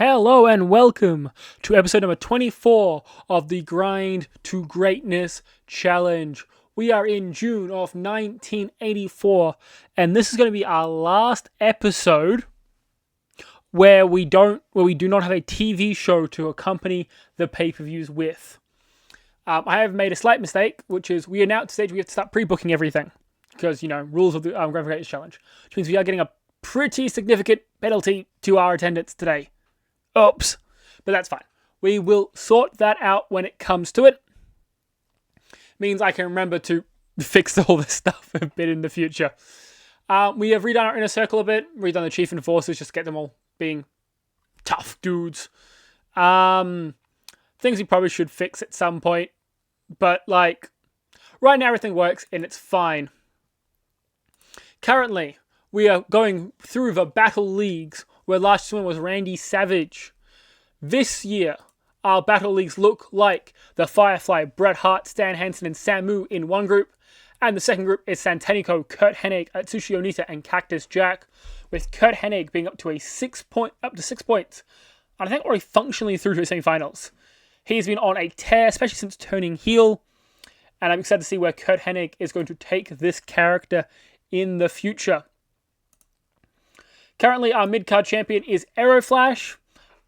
Hello and welcome to episode number 24 of the Grind to Greatness Challenge. We are in June of 1984, and this is going to be our last episode where we do not have a TV show to accompany the pay-per-views with. I have made a slight mistake, which is we are now at the stage we have to start pre-booking everything because, rules of the Grind to Greatness Challenge, which means we are getting a pretty significant penalty to our attendance today. Oops. But that's fine. We will sort that out when it comes to it. Means I can remember to fix all this stuff a bit in the future. We have redone our inner circle a bit. Redone the chief enforcers just to get them all being tough dudes. Things we probably should fix at some point. But right now everything works and it's fine. Currently, we are going through the battle leagues where last one was Randy Savage. This year, our battle leagues look like the Firefly, Bret Hart, Stan Hansen, and Samu in one group, and the second group is Santanico, Kurt Hennig, Atsushi Onita, and Cactus Jack, with Kurt Hennig being up to 6 points, and I think already functionally through to the semifinals. He's been on a tear, especially since turning heel, and I'm excited to see where Kurt Hennig is going to take this character in the future. Currently, our mid-card champion is Aeroflash,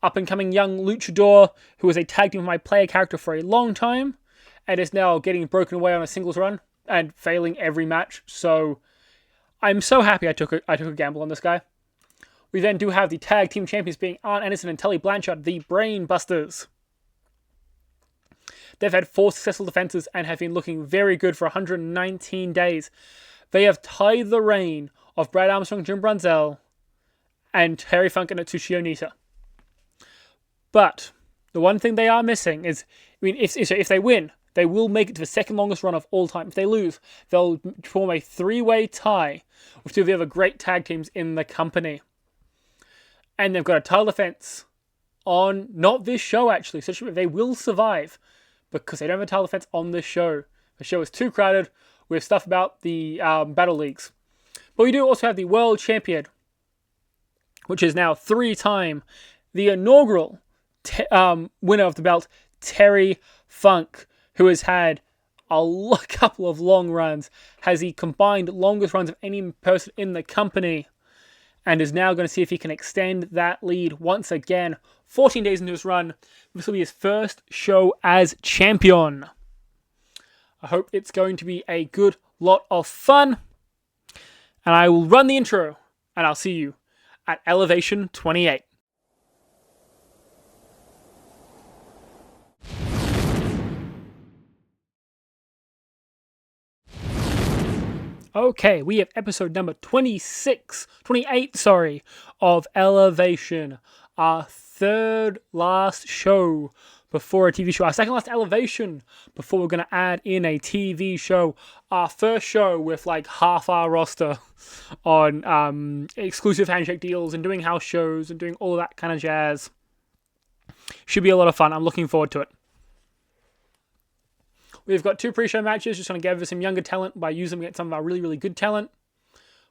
up-and-coming young luchador who was a tag team with my player character for a long time and is now getting broken away on a singles run and failing every match. So I'm so happy I took a gamble on this guy. We then do have the tag team champions being Arn Anderson and Tully Blanchard, the Brain Busters. They've had 4 successful defenses and have been looking very good for 119 days. They have tied the reign of Brad Armstrong, Jim Brunzell, and Terry Funk and Atsushi Onita. But the one thing they are missing is, if they win, they will make it to the second longest run of all time. If they lose, they'll form a 3-way tie with 2 of the other great tag teams in the company. And they've got a title defense on, not this show actually, so they will survive because they don't have a title defense on this show. The show is too crowded with stuff about the battle leagues. But we do also have the world champion, which is now 3-time the inaugural winner of the belt, Terry Funk, who has had a couple of long runs, has the combined longest runs of any person in the company, and is now going to see if he can extend that lead once again. 14 days into his run, this will be his first show as champion. I hope it's going to be a good lot of fun, and I will run the intro, and I'll see you at Elevation 28. Okay, we have episode number 28, of Elevation. Our third last show before a TV show. Our second last Elevation before we're going to add in a TV show. Our first show with half our roster on exclusive handshake deals and doing house shows and doing all of that kind of jazz. Should be a lot of fun. I'm looking forward to it. We've got 2 pre-show matches, just going to gather some younger talent by using them against some of our really, really good talent.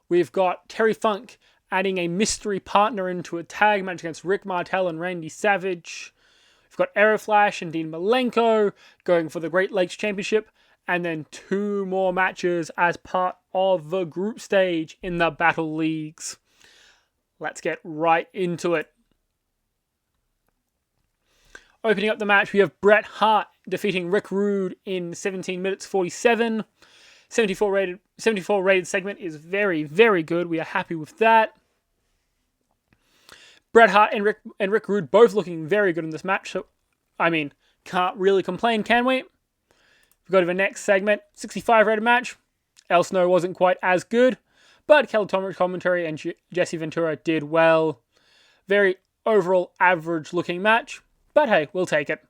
We've got Terry Funk adding a mystery partner into a tag match against Rick Martel and Randy Savage. We've got Aeroflash and Dean Malenko going for the Great Lakes Championship. And then 2 more matches as part of the group stage in the Battle Leagues. Let's get right into it. Opening up the match, we have Bret Hart defeating Rick Rude in 17 minutes 47. 74 rated segment is very, very good. We are happy with that. Bret Hart and Rick Rude both looking very good in this match. So, can't really complain, can we? We go to the next segment. 65 rated match. El Snow wasn't quite as good, but Kelly Thomas commentary and Jesse Ventura did well. Very overall average looking match. But hey, we'll take it.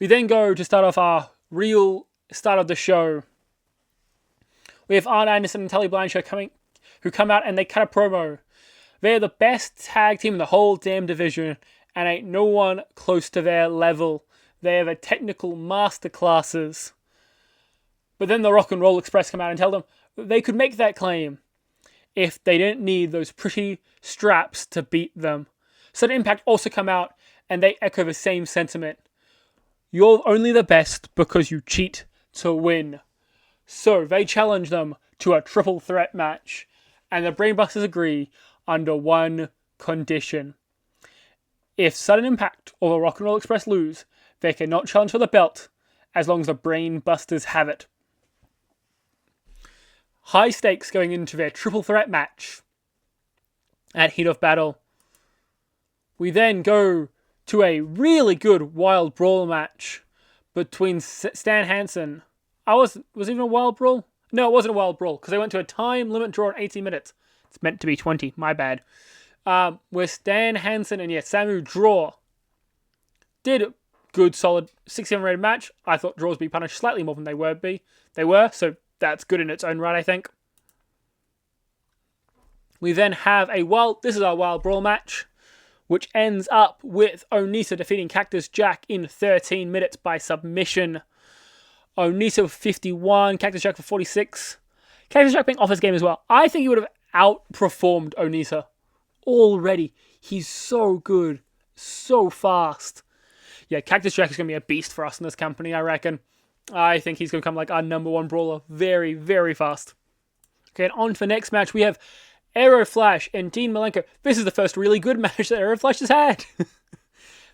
We then go to start off our real start of the show. We have Arn Anderson and Tully Blanchard who come out and they cut a promo. They're the best tag team in the whole damn division, and ain't no one close to their level. They are the technical masterclasses. But then the Rock and Roll Express come out and tell them they could make that claim. if they didn't need those pretty straps to beat them. Sudden Impact also come out and they echo the same sentiment. You're only the best because you cheat to win. So they challenge them to a triple threat match, and the Brainbusters agree under one condition. If Sudden Impact or the Rock and Roll Express lose, they cannot challenge for the belt as long as the Brainbusters have it. High stakes going into their triple threat match. At Heat of Battle, we then go to a really good Wild Brawl match between Stan Hansen. Was it even a Wild Brawl? No, it wasn't a Wild Brawl because they went to a time limit draw in 18 minutes. It's meant to be 20, my bad. Where Stan Hansen and Samu draw. Did a good, solid 67 rated match. I thought draws would be punished slightly more than they were, so that's good in its own right, I think. We then have this is our Wild Brawl match, which ends up with Onita defeating Cactus Jack in 13 minutes by submission. Onita with 51, Cactus Jack for 46. Cactus Jack being off his game as well. I think he would have outperformed Onita already. He's so good, so fast. Yeah, Cactus Jack is going to be a beast for us in this company, I reckon. I think he's going to become like our number one brawler very, very fast. Okay, and on for the next match, we have Aero Flash and Dean Malenko. This is the first really good match that Aero Flash has had.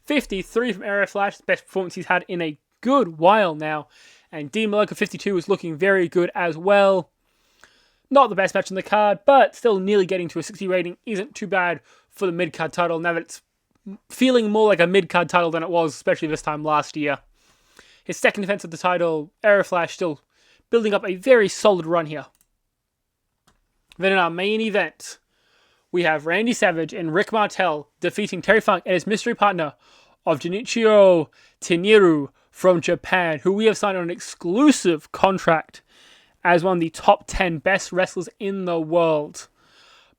53 from Aero Flash, the best performance he's had in a good while now. And Dean Malenko 52 is looking very good as well. Not the best match on the card, but still nearly getting to a 60 rating isn't too bad for the mid-card title now that it's feeling more like a mid-card title than it was, especially this time last year. His second defense of the title, Aero Flash, still building up a very solid run here. Then in our main event, we have Randy Savage and Rick Martel defeating Terry Funk and his mystery partner of Junichiro Tenieru from Japan, who we have signed on an exclusive contract as one of the top 10 best wrestlers in the world.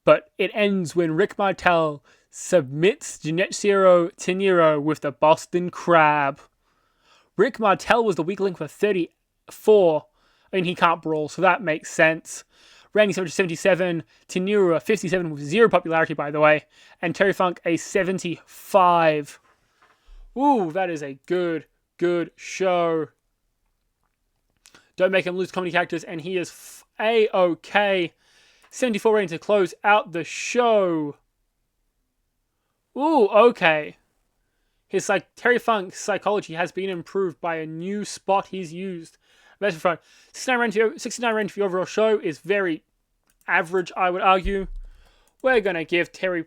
But it ends when Rick Martel submits Junichiro Tenieru with the Boston Crab. Rick Martel was the weak link for 34. I mean, he can't brawl, so that makes sense. Randy Savage 77, Tenieru a 57 with 0 popularity, by the way, and Terry Funk a 75. Ooh, that is a good show. Don't make him lose comedy characters, and he is A-OK. 74 rating to close out the show. Ooh, okay. Terry Funk's psychology has been improved by a new spot he's used. That's in front. 69 rating for the overall show is very average, I would argue. We're going to give Terry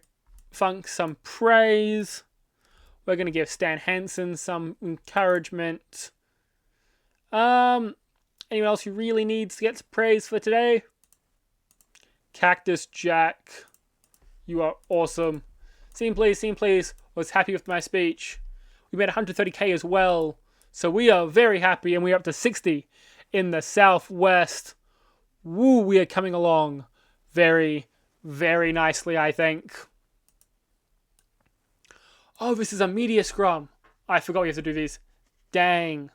Funk some praise. We're going to give Stan Hansen some encouragement. Anyone else who really needs to get some praise for today? Cactus Jack. You are awesome. Scene please. Was happy with my speech. We made 130k as well. So we are very happy, and we're up to 60 in the Southwest. Woo, we are coming along very, very nicely, I think. Oh, this is a media scrum. I forgot we have to do these. Dang.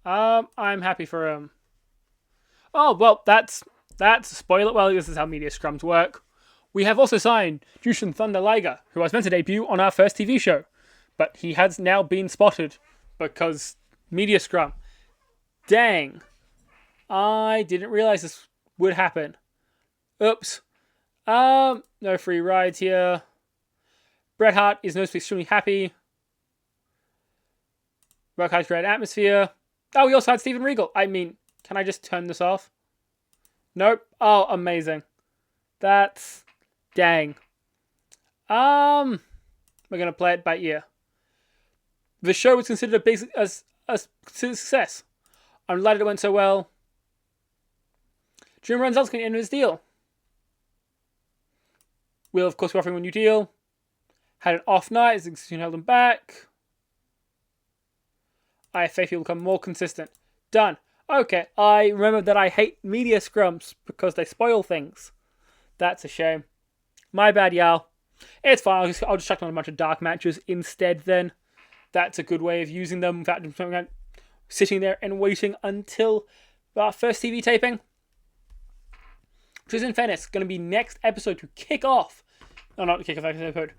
I'm happy for him. Oh, well, that's spoiler. Well, this is how media scrums work. We have also signed Jushin Thunder Liger, who was meant to debut on our first TV show, but he has now been spotted because media scrum. Dang. I didn't realize this would happen. Oops. No free rides here. Bret Hart is noticeably extremely happy. Rock Hard's great atmosphere. Oh, we also had Steven Regal. I mean, can I just turn this off? Nope. Oh, amazing. That's... Dang. We're going to play it by ear. The show was considered a success. I'm glad it went so well. Jim Runzel's going to end his deal. We'll, of course, be offering him a new deal. Had an off night, as you held him back. I have faith he'll become more consistent. Done. Okay, I remember that I hate media scrums because they spoil things. That's a shame. My bad, y'all. It's fine, I'll just chuck on a bunch of dark matches instead then. That's a good way of using them without sitting there and waiting until our first TV taping. which is in fairness going to be next episode to kick off. No, not to kick off next episode.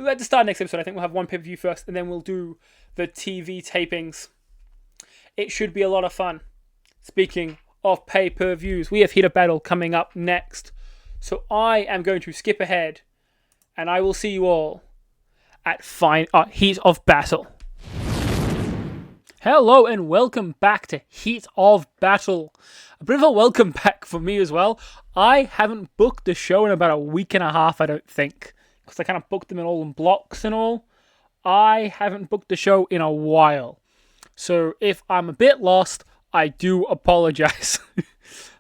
At the start of next episode, I think we'll have one pay-per-view first, and then we'll do the TV tapings. It should be a lot of fun. Speaking of pay-per-views, we have Heat of Battle coming up next. So I am going to skip ahead, and I will see you all at Heat of Battle. Hello and welcome back to Heat of Battle. A bit of a welcome back for me as well. I haven't booked the show in about a week and a half, I don't think. Because I kind of booked them all in blocks and all. I haven't booked the show in a while. So if I'm a bit lost, I do apologize.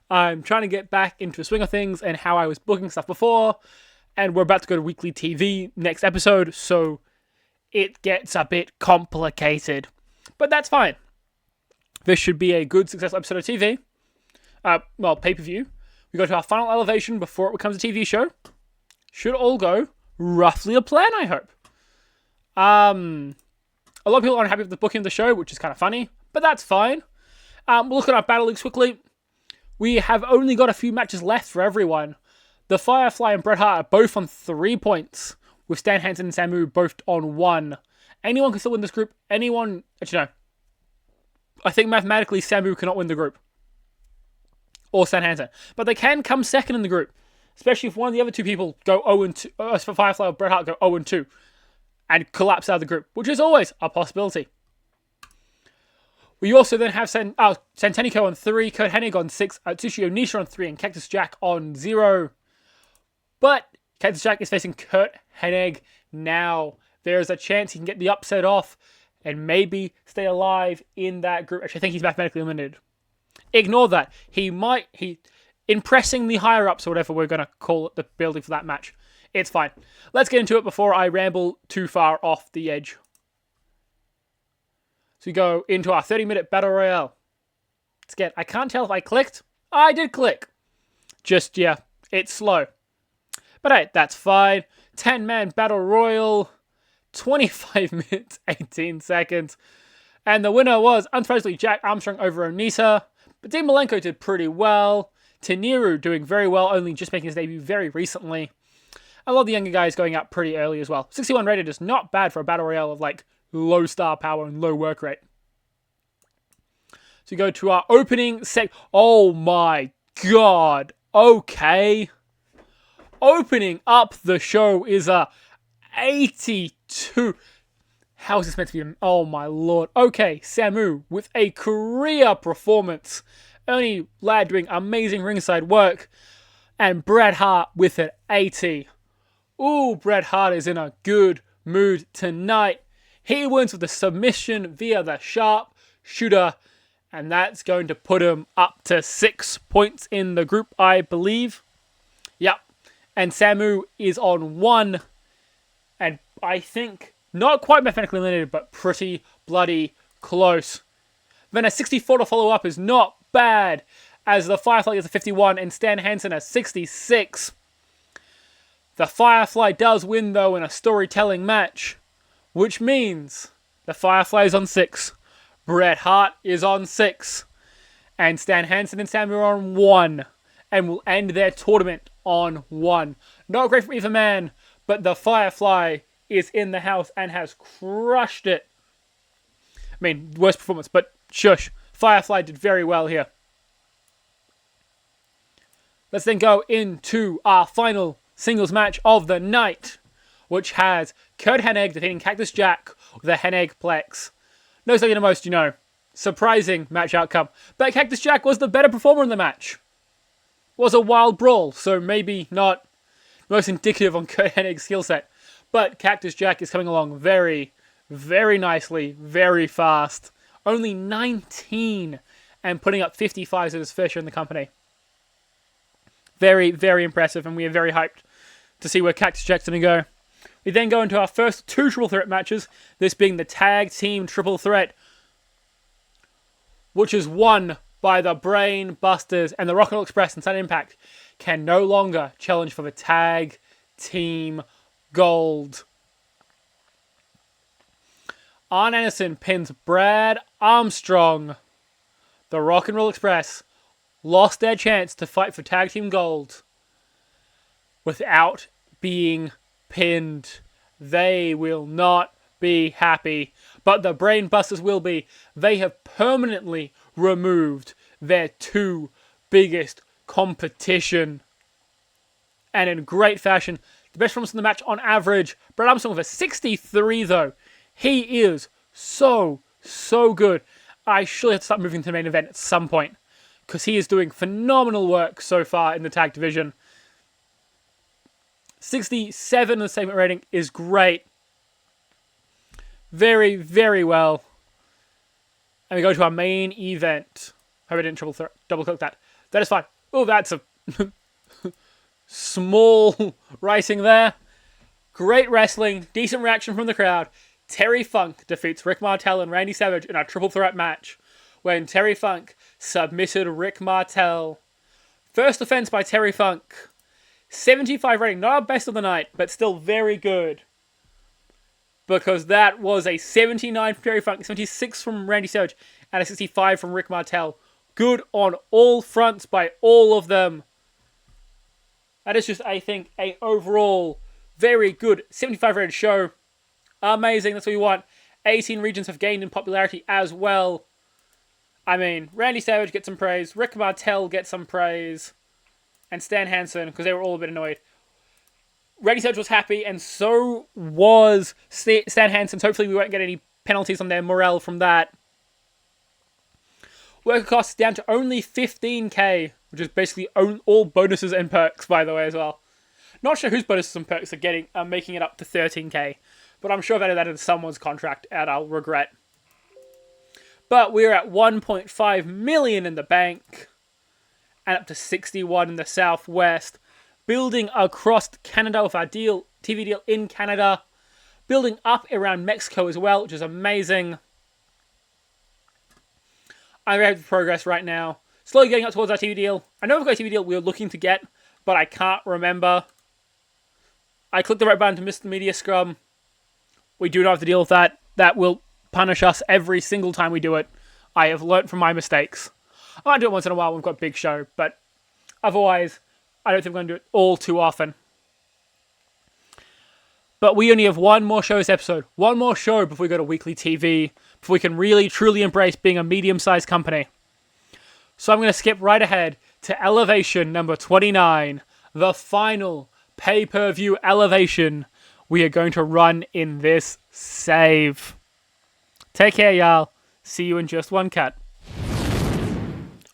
I'm trying to get back into the swing of things and how I was booking stuff before. And we're about to go to weekly TV next episode, so it gets a bit complicated. But that's fine. This should be a good, successful episode of TV. Pay-per-view. We go to our final elevation before it becomes a TV show. Should all go roughly a plan, I hope. A lot of people aren't happy with the booking of the show, which is kind of funny, but that's fine. We'll look at our battle leagues quickly. We have only got a few matches left for everyone. The Firefly and Bret Hart are both on 3 points, with Stan Hansen and Samu both on 1. Anyone can still win this group. Actually, no. I think mathematically Samu cannot win the group. Or Stan Hansen. But they can come second in the group. Especially if one of the other two people go 0-2. For Firefly or Bret Hart go 0-2. And collapse out of the group. Which is always a possibility. We also then have Santanico on 3. Kurt Hennig on 6. Atsushi Onisha on 3. And Cactus Jack on 0. But Cactus Jack is facing Kurt Hennig now. There is a chance he can get the upset off and maybe stay alive in that group. Actually, I think he's mathematically eliminated. Ignore that. He impressing the higher-ups or whatever we're going to call it, the building for that match. It's fine. Let's get into it before I ramble too far off the edge. So we go into our 30-minute Battle Royale. I can't tell if I clicked. I did click. It's slow. But hey, that's fine. 10-man Battle Royal. 25 minutes, 18 seconds. And the winner was, unsurprisingly, Jack Armstrong over Onita. But Dean Malenko did pretty well. Teniru doing very well, only just making his debut very recently. A lot of the younger guys going out pretty early as well. 61 rated is not bad for a Battle Royale of low star power and low work rate. So we go to our opening Oh my god. Okay. Opening up the show is a 82. How is this meant to be? Oh my lord. Okay, Samu with a career performance. Ernie Ladd doing amazing ringside work. And Bret Hart with an 80. Ooh, Bret Hart is in a good mood tonight. He wins with a submission via the sharp shooter. And that's going to put him up to 6 points in the group, I believe. Yep. And Samu is on 1. And I think, not quite mathematically eliminated, but pretty bloody close. Then a 64 to follow up is not bad, as the Firefly gets a 51 and Stan Hansen a 66. The Firefly does win, though, in a storytelling match, which means the Firefly is on 6. Bret Hart is on 6. And Stan Hansen and Samu are on 1. And will end their tournament on 1. Not great for either man, but the Firefly is in the house and has crushed it. I mean, worst performance, but shush. Firefly did very well here. Let's then go into our final singles match of the night, which has Kurt Hennig defeating Cactus Jack with a Hennig Plex. No second to most, surprising match outcome. But Cactus Jack was the better performer in the match. Was a wild brawl, so maybe not most indicative on Kurt Hennig's skill set. But Cactus Jack is coming along very, very nicely, very fast. Only 19 and putting up 55s at his first year in the company. Very, very impressive, and we are very hyped to see where Cactus Jack's going to go. We then go into our first 2 triple threat matches, this being the tag team triple threat, which is won by the Brain Busters, and the Rock and Roll Express and Sun Impact can no longer challenge for the tag team gold. Arn Anderson pins Brad Armstrong. The Rock and Roll Express lost their chance to fight for tag team gold without being pinned. They will not be happy. But the Brainbusters will be. They have permanently removed their two biggest competition. And in great fashion, the best performance in the match on average. Brad Armstrong with a 63 though. He is so good. I surely have to start moving to the main event at some point, because he is doing phenomenal work so far in the tag division. 67 in the segment rating is great. Very well. And we go to our main event. Hope I didn't double click that. That is fine. Oh, that's a small writing there. Great wrestling. Decent reaction from the crowd. Terry Funk defeats Rick Martel and Randy Savage in a triple threat match, when Terry Funk submitted Rick Martel. First offense by Terry Funk. 75 rating. Not our best of the night, but still very good. Because that was a 79 from Terry Funk, 76 from Randy Savage, and a 65 from Rick Martel. Good on all fronts by all of them. That is just, I think, a overall very good 75 rated show. Amazing, that's what you want. 18 regions have gained in popularity as well. I mean, Randy Savage gets some praise, Rick Martel gets some praise, and Stan Hansen, because they were all a bit annoyed. Randy Savage was happy, and so was Stan Hansen. Hopefully we won't get any penalties on their morale from that. Worker costs down to only 15k, which is basically all bonuses and perks, by the way, as well. Not sure whose bonuses and perks are making it up to 13k, but I'm sure I've added that into someone's contract, and I'll regret. But we're at 1.5 million in the bank, and up to 61 in the Southwest. Building across Canada with our TV deal in Canada. Building up around Mexico as well, which is amazing. I'm ready for progress right now. Slowly getting up towards our TV deal. I know we've got a TV deal we were looking to get, but I can't remember. I clicked the right button to miss the media scrum. We do not have to deal with that. That will punish us every single time we do it. I have learnt from my mistakes. I might do it once in a while when we've got a big show, but otherwise, I don't think we're going to do it all too often. But we only have one more show this episode. One more show before we go to weekly TV. Before we can really, truly embrace being a medium-sized company. So I'm going to skip right ahead to Elevation number 29. The final pay-per-view Elevation we are going to run in this save. Take care, y'all. See you in just one cut.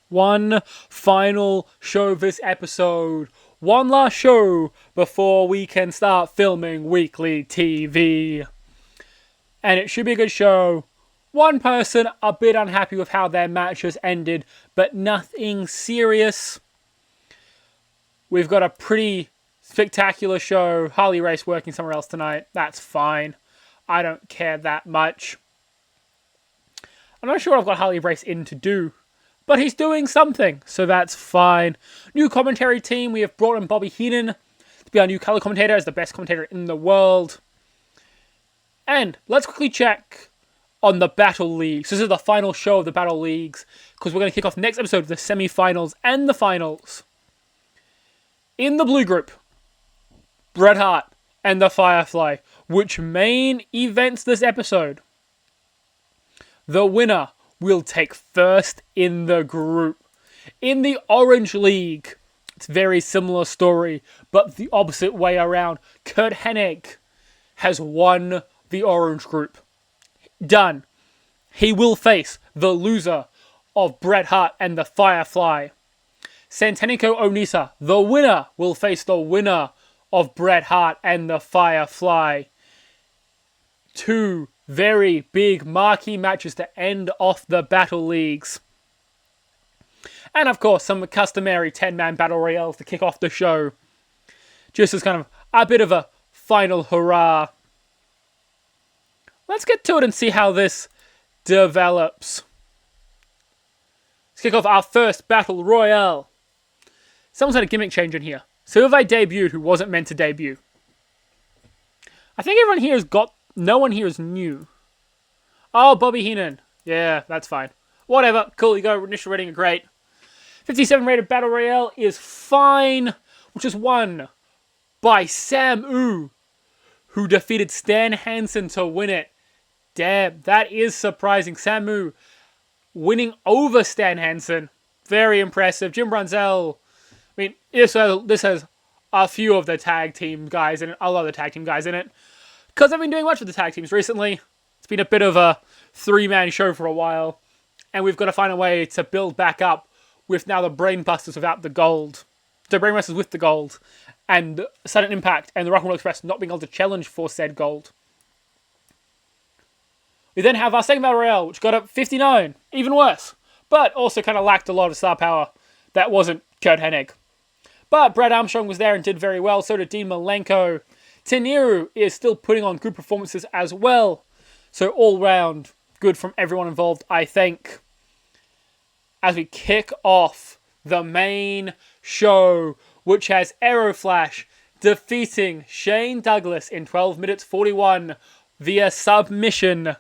One final show this episode. One last show before we can start filming weekly TV. And it should be a good show. One person a bit unhappy with how their matches ended, but nothing serious. We've got a pretty spectacular show. Harley Race working somewhere else tonight. That's fine. I don't care that much. I'm not sure what I've got Harley Race in to do, but he's doing something, so that's fine. New commentary team. We have brought in Bobby Heenan to be our new color commentator as the best commentator in the world. And let's quickly check on the Battle Leagues. This is the final show of the Battle Leagues, because we're going to kick off next episode with the semi-finals and the finals. In the blue group, Bret Hart and the Firefly, which main events this episode. The winner will take first in the group. In the Orange League, it's a very similar story, but the opposite way around. Kurt Hennig has won the Orange group. Done. He will face the loser of Bret Hart and the Firefly. Santanico Onita, the winner, will face the winner of Bret Hart and the Firefly. Two very big marquee matches to end off the Battle Leagues. And of course, some customary 10-man battle royales to kick off the show. Just as kind of a bit of a final hurrah. Let's get to it and see how this develops. Let's kick off our first battle royale. Someone's had a gimmick change in here. So who have I debuted who wasn't meant to debut? I think everyone here has got... No one here is new. Oh, Bobby Heenan. Yeah, that's fine. Whatever. Cool, you go. Initial rating are great. 57 rated Battle Royale is fine. Which is one by Samu, who defeated Stan Hansen to win it. Damn, that is surprising. Samu winning over Stan Hansen. Very impressive. Jim Brunzell. I mean, this has a few of the tag team guys in it. A lot of the tag team guys in it. Because I've been doing much with the tag teams recently. It's been a bit of a three-man show for a while. And we've got to find a way to build back up with now the Brainbusters without the gold. The Brainbusters with the gold. And Sudden Impact and the Rock and Roll Express not being able to challenge for said gold. We then have our second Battle Royale, which got up 59. Even worse. But also kind of lacked a lot of star power. That wasn't Kurt Hennig. But Brad Armstrong was there and did very well. So did Dean Malenko. Teniru is still putting on good performances as well. So all round, good from everyone involved, I think. As we kick off the main show, which has Aeroflash defeating Shane Douglas in 12 minutes 41 via submission.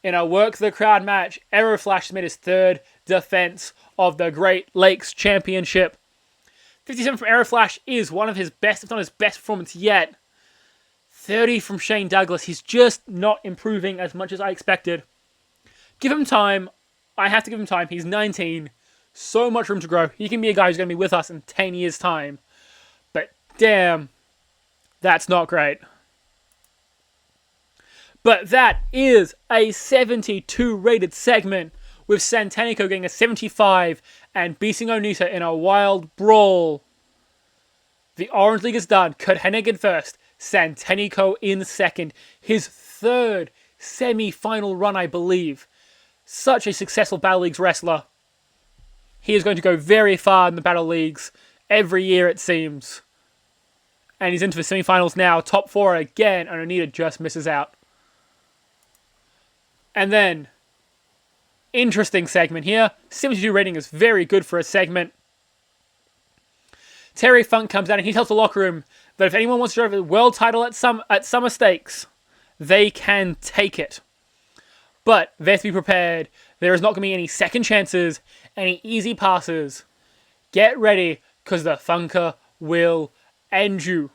In a work the crowd match, Aeroflash made his third defense of the Great Lakes Championship. 57 from Aeroflash is one of his best, if not his best performance yet. 30 from Shane Douglas. He's just not improving as much as I expected. Give him time. I have to give him time. He's 19. So much room to grow. He can be a guy who's going to be with us in 10 years' time. But damn, that's not great. But that is a 72 rated segment, with Santanico getting a 75 and beating Onita in a wild brawl. The Orange League is done. Kurt Hennig in first. Santanico in second. His third semi-final run, I believe. Such a successful Battle Leagues wrestler. He is going to go very far in the Battle Leagues every year, it seems. And he's into the semi-finals now. Top 4 again, and Onita just misses out. And then, interesting segment here. 72 rating is very good for a segment. Terry Funk comes out and he tells the locker room that if anyone wants to drive the world title at Summer Stakes, they can take it. But they have to be prepared. There is not going to be any second chances, any easy passes. Get ready, because the Funker will end you.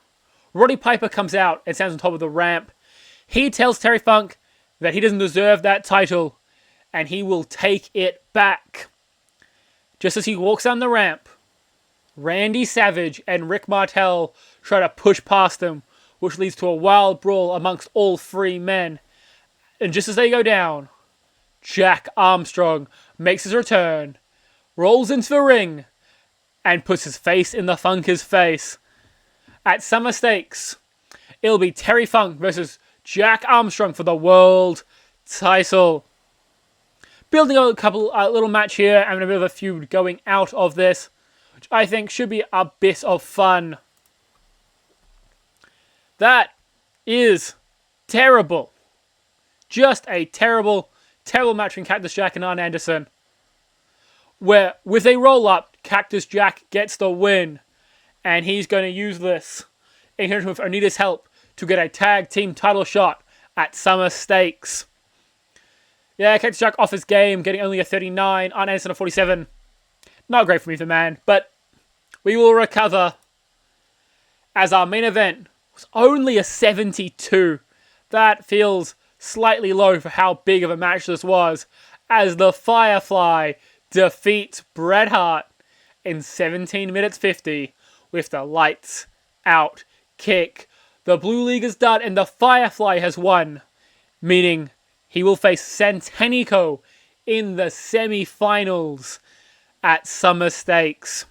Roddy Piper comes out and stands on top of the ramp. He tells Terry Funk that he doesn't deserve that title, and he will take it back. Just as he walks down the ramp, Randy Savage and Rick Martel try to push past him, which leads to a wild brawl amongst all three men. And just as they go down, Jack Armstrong makes his return, rolls into the ring, and puts his face in the Funker's face. At Summer Stakes, it'll be Terry Funk versus Jack Armstrong for the world title. Building a little match here and a bit of a feud going out of this, which I think should be a bit of fun. That is terrible. Just a terrible, terrible match between Cactus Jack and Arn Anderson. Where, with a roll-up, Cactus Jack gets the win. And he's going to use this, in conjunction with Onita's help, to get a tag team title shot at Summer Stakes. Yeah, Cactus Jack off his game, getting only a 39, Arn Anderson a 47. Not great for me, the man, but we will recover. As our main event was only a 72. That feels slightly low for how big of a match this was, as the Firefly defeats Bret Hart in 17 minutes 50 with the lights out kick. The Blue League is done and the Firefly has won, meaning he will face Santanico in the semi-finals at Summer Stakes.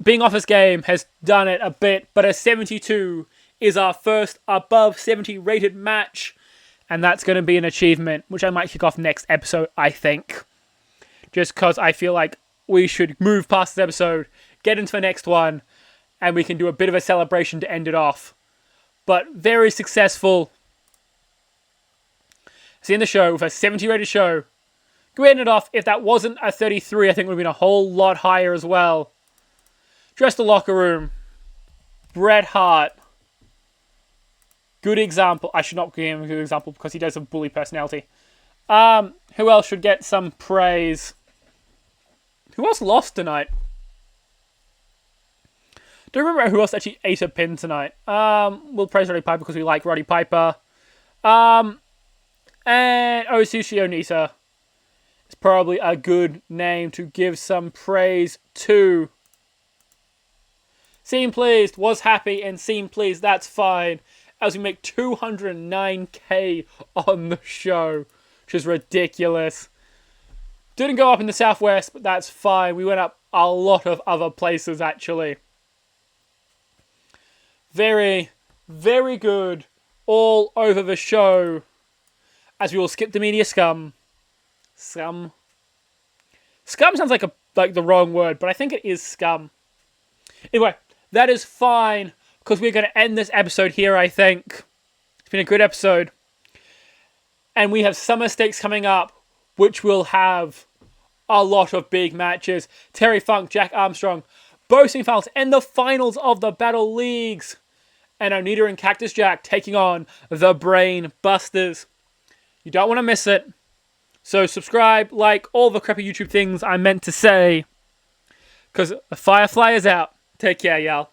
Being off his game has done it a bit, but a 72 is our first above 70 rated match, and that's going to be an achievement, which I might kick off next episode, I think. Just because I feel like we should move past this episode, get into the next one, and we can do a bit of a celebration to end it off. But very successful. Seeing the show with a 70 rated show. Go ahead and end it off. If that wasn't a 33, I think it would have been a whole lot higher as well. Dress the locker room. Bret Hart. Good example. I should not give him a good example because he does have a bully personality. Who else should get some praise? Who else lost tonight? Don't remember who else actually ate a pin tonight. We'll praise Roddy Piper because we like Roddy Piper. And Osushi Onita. It's probably a good name to give some praise to. Seem pleased, was happy, and seem pleased, that's fine. As we make 209k on the show, which is ridiculous. Didn't go up in the Southwest, but that's fine. We went up a lot of other places, actually. Very, very good all over the show. As we will skip the media scum. Scum sounds like the wrong word, but I think it is scum. Anyway, that is fine, because we're going to end this episode here, I think. It's been a good episode. And we have Summer Stakes coming up, which will have a lot of big matches. Terry Funk, Jack Armstrong, both semi-finals and the finals of the Battle Leagues. And Onita and Cactus Jack taking on the Brain Busters. You don't want to miss it. So subscribe, like, all the crappy YouTube things I meant to say. Because the Firefly is out. Take care, y'all.